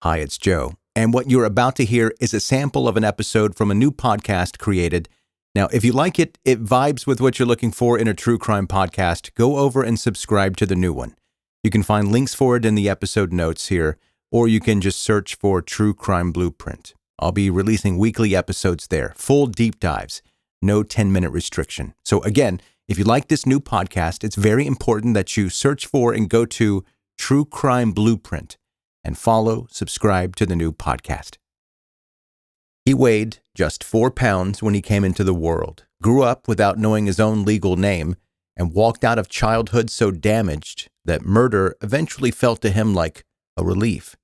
Hi, it's Joe, and what you're about to hear is a sample of an episode from a new podcast created. Now, if you like it, it vibes with what you're looking for in a true crime podcast, go over and subscribe to the new one. You can find links for it in the episode notes here, or you can just search for True Crime Blueprint. I'll be releasing weekly episodes there, full deep dives, no 10-minute restriction. So again, if you like this new podcast, it's very important that you search for and go to True Crime Blueprint and subscribe to the new podcast. He weighed just 4 pounds when he came into the world, grew up without knowing his own legal name, and walked out of childhood so damaged that murder eventually felt to him like a relief.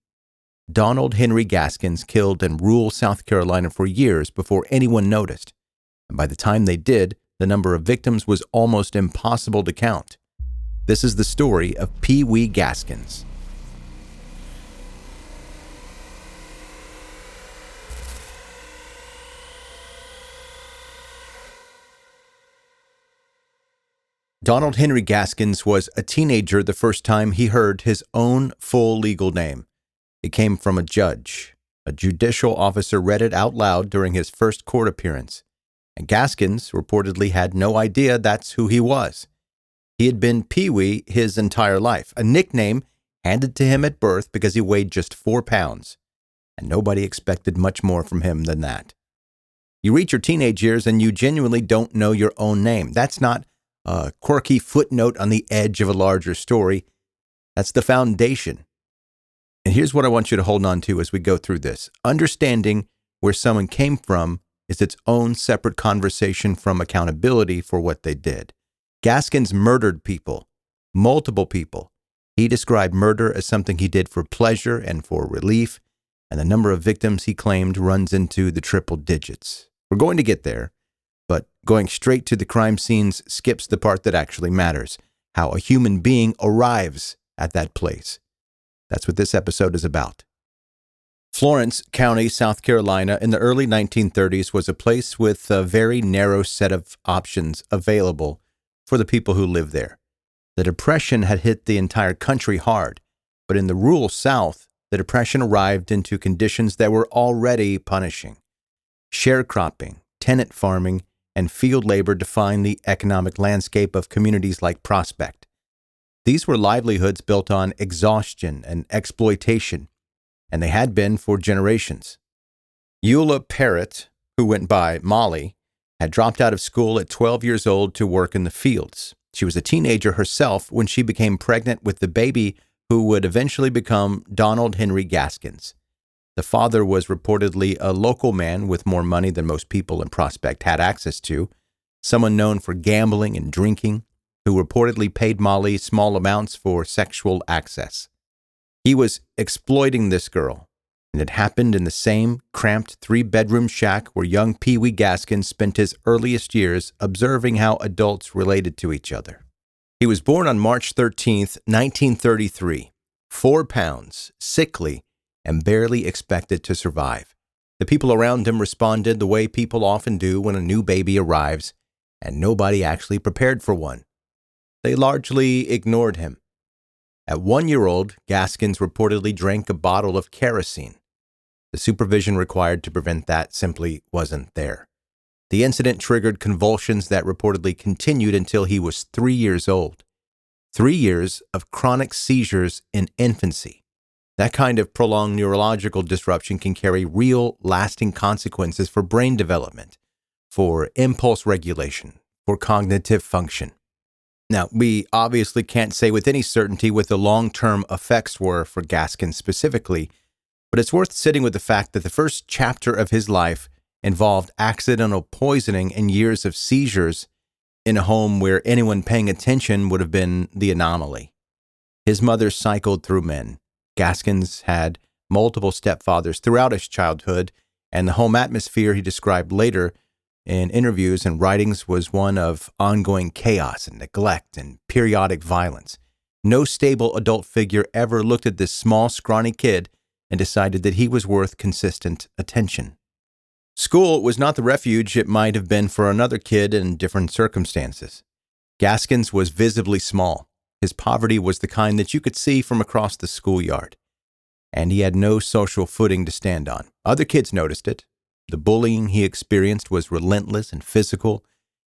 Donald Henry Gaskins killed in rural South Carolina for years before anyone noticed, and by the time they did, the number of victims was almost impossible to count. This is the story of Pee Wee Gaskins. Donald Henry Gaskins was a teenager the first time he heard his own full legal name. It came from a judge. A judicial officer read it out loud during his first court appearance, and Gaskins reportedly had no idea that's who he was. He had been Pee Wee his entire life, a nickname handed to him at birth because he weighed just 4 pounds, and nobody expected much more from him than that. You reach your teenage years and you genuinely don't know your own name. That's not a quirky footnote on the edge of a larger story. That's the foundation. And here's what I want you to hold on to as we go through this. Understanding where someone came from is its own separate conversation from accountability for what they did. Gaskins murdered people, multiple people. He described murder as something he did for pleasure and for relief, and the number of victims he claimed runs into the triple digits. We're going to get there. But going straight to the crime scenes skips the part that actually matters, how a human being arrives at that place. That's what this episode is about. Florence County, South Carolina, in the early 1930s was a place with a very narrow set of options available for the people who lived there. The Depression had hit the entire country hard, but in the rural South, the Depression arrived into conditions that were already punishing. Sharecropping, tenant farming, and field labor defined the economic landscape of communities like Prospect. These were livelihoods built on exhaustion and exploitation, and they had been for generations. Eula Parrott, who went by Molly, had dropped out of school at 12 years old to work in the fields. She was a teenager herself when she became pregnant with the baby who would eventually become Donald Henry Gaskins. The father was reportedly a local man with more money than most people in Prospect had access to, someone known for gambling and drinking, who reportedly paid Molly small amounts for sexual access. He was exploiting this girl, and it happened in the same cramped 3-bedroom shack where young Pee Wee Gaskins spent his earliest years observing how adults related to each other. He was born on March 13th, 1933, 4 pounds, sickly, and barely expected to survive. The people around him responded the way people often do when a new baby arrives, and nobody actually prepared for one. They largely ignored him. At 1-year-old, Gaskins reportedly drank a bottle of kerosene. The supervision required to prevent that simply wasn't there. The incident triggered convulsions that reportedly continued until he was 3 years old. 3 years of chronic seizures in infancy. That kind of prolonged neurological disruption can carry real, lasting consequences for brain development, for impulse regulation, for cognitive function. Now, we obviously can't say with any certainty what the long-term effects were for Gaskins specifically, but it's worth sitting with the fact that the first chapter of his life involved accidental poisoning and years of seizures in a home where anyone paying attention would have been the anomaly. His mother cycled through men. Gaskins had multiple stepfathers throughout his childhood, and the home atmosphere he described later in interviews and writings was one of ongoing chaos and neglect and periodic violence. No stable adult figure ever looked at this small, scrawny kid and decided that he was worth consistent attention. School was not the refuge it might have been for another kid in different circumstances. Gaskins was visibly small. His poverty was the kind that you could see from across the schoolyard. and he had no social footing to stand on. Other kids noticed it. The bullying he experienced was relentless and physical,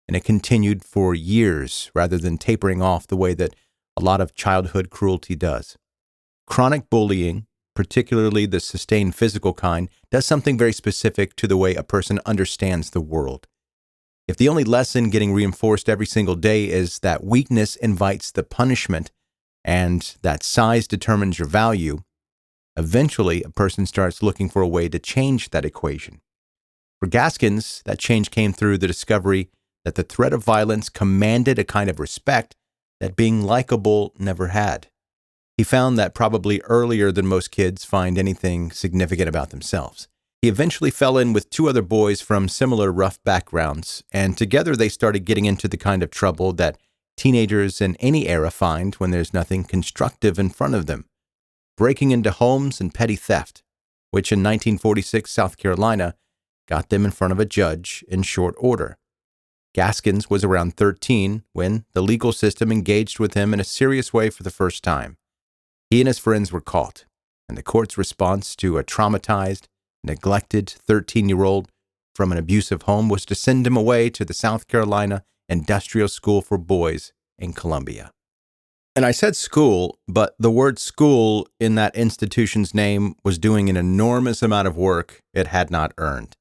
and it continued for years rather than tapering off the way that a lot of childhood cruelty does. Chronic bullying, particularly the sustained physical kind, does something very specific to the way a person understands the world. If the only lesson getting reinforced every single day is that weakness invites the punishment and that size determines your value, eventually a person starts looking for a way to change that equation. For Gaskins, that change came through the discovery that the threat of violence commanded a kind of respect that being likable never had. He found that probably earlier than most kids find anything significant about themselves. He eventually fell in with two other boys from similar rough backgrounds, and together they started getting into the kind of trouble that teenagers in any era find when there's nothing constructive in front of them. Breaking into homes and petty theft, which in 1946 South Carolina got them in front of a judge in short order. Gaskins was around 13 when the legal system engaged with him in a serious way for the first time. He and his friends were caught, and the court's response to a traumatized, neglected 13-year-old from an abusive home was to send him away to the South Carolina Industrial School for Boys in Columbia. And I said school, but the word school in that institution's name was doing an enormous amount of work it had not earned.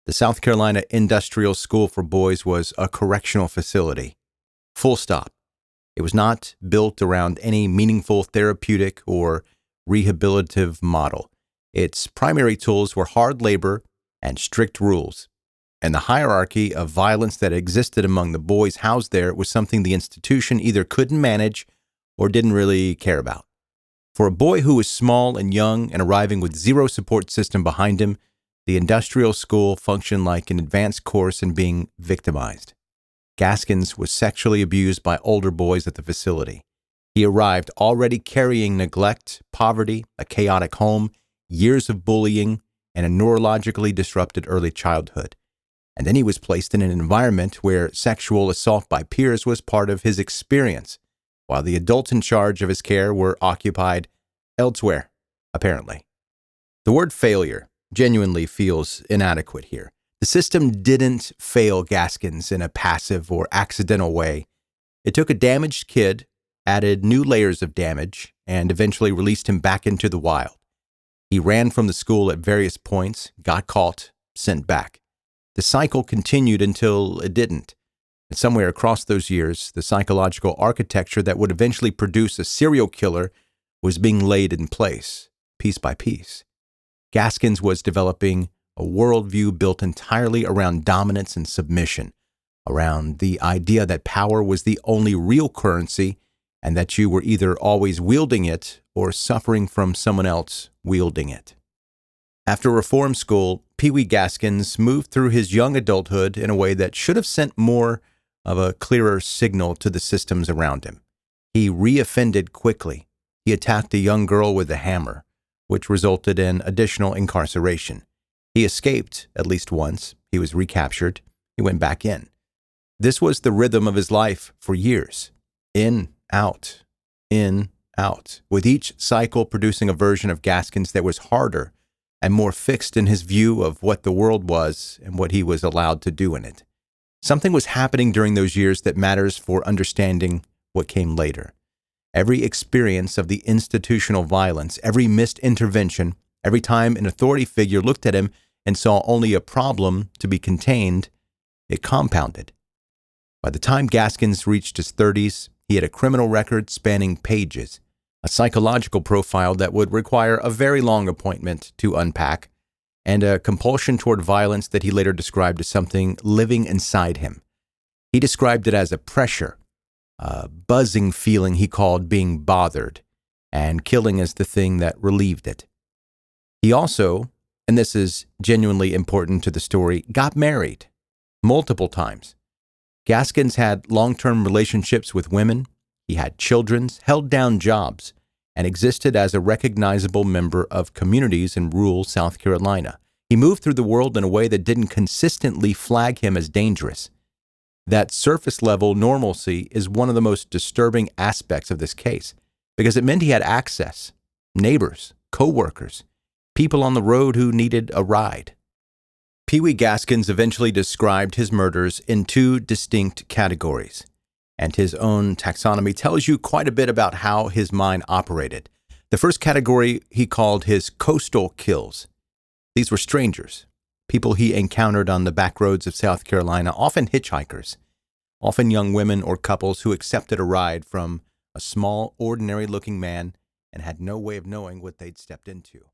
The South Carolina Industrial School for Boys was a correctional facility. Full stop. It was not built around any meaningful therapeutic or rehabilitative model. Its primary tools were hard labor and strict rules. And the hierarchy of violence that existed among the boys housed there was something the institution either couldn't manage or didn't really care about. For a boy who was small and young and arriving with zero support system behind him, the industrial school functioned like an advanced course in being victimized. Gaskins was sexually abused by older boys at the facility. He arrived already carrying neglect, poverty, a chaotic home, years of bullying, and a neurologically disrupted early childhood. And then he was placed in an environment where sexual assault by peers was part of his experience, while the adults in charge of his care were occupied elsewhere, apparently. The word failure genuinely feels inadequate here. The system didn't fail Gaskins in a passive or accidental way. It took a damaged kid, added new layers of damage, and eventually released him back into the wild. He ran from the school at various points, got caught, sent back. The cycle continued until it didn't. And somewhere across those years, the psychological architecture that would eventually produce a serial killer was being laid in place, piece by piece. Gaskins was developing a worldview built entirely around dominance and submission, around the idea that power was the only real currency and that you were either always wielding it or suffering from someone else wielding it. After reform school, Pee Wee Gaskins moved through his young adulthood in a way that should have sent more of a clearer signal to the systems around him. He reoffended quickly. He attacked a young girl with a hammer, which resulted in additional incarceration. He escaped at least once. He was recaptured. He went back in. This was the rhythm of his life for years. In, out, with each cycle producing a version of Gaskins that was harder and more fixed in his view of what the world was and what he was allowed to do in it. Something was happening during those years that matters for understanding what came later. Every experience of the institutional violence, every missed intervention, every time an authority figure looked at him and saw only a problem to be contained, it compounded. By the time Gaskins reached his 30s, he had a criminal record spanning pages, a psychological profile that would require a very long appointment to unpack, and a compulsion toward violence that he later described as something living inside him. He described it as a pressure, a buzzing feeling he called being bothered, and killing as the thing that relieved it. He also, and this is genuinely important to the story, got married multiple times. Gaskins had long-term relationships with women, he had children, held down jobs, and existed as a recognizable member of communities in rural South Carolina. He moved through the world in a way that didn't consistently flag him as dangerous. That surface-level normalcy is one of the most disturbing aspects of this case, because it meant he had access, neighbors, co-workers, people on the road who needed a ride. Pee Wee Gaskins eventually described his murders in two distinct categories, and his own taxonomy tells you quite a bit about how his mind operated. The first category he called his coastal kills. These were strangers, people he encountered on the back roads of South Carolina, often hitchhikers, often young women or couples who accepted a ride from a small, ordinary-looking man and had no way of knowing what they'd stepped into.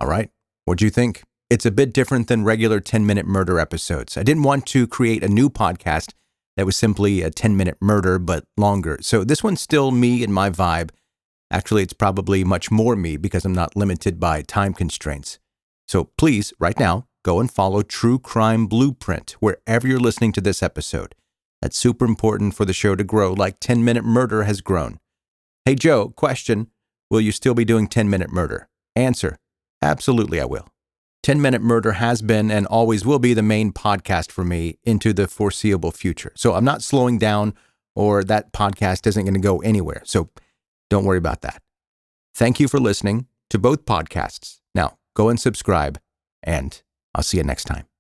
All right, what'd you think? It's a bit different than regular 10-minute murder episodes. I didn't want to create a new podcast that was simply a 10-minute murder, but longer. So this one's still me and my vibe. Actually, it's probably much more me because I'm not limited by time constraints. So please, right now, go and follow True Crime Blueprint wherever you're listening to this episode. That's super important for the show to grow like 10-minute murder has grown. Hey, Joe, question. Will you still be doing 10-minute murder? Answer. Absolutely, I will. 10-minute murder has been and always will be the main podcast for me into the foreseeable future. So I'm not slowing down, or that podcast isn't going to go anywhere. So don't worry about that. Thank you for listening to both podcasts. Now, go and subscribe, and I'll see you next time.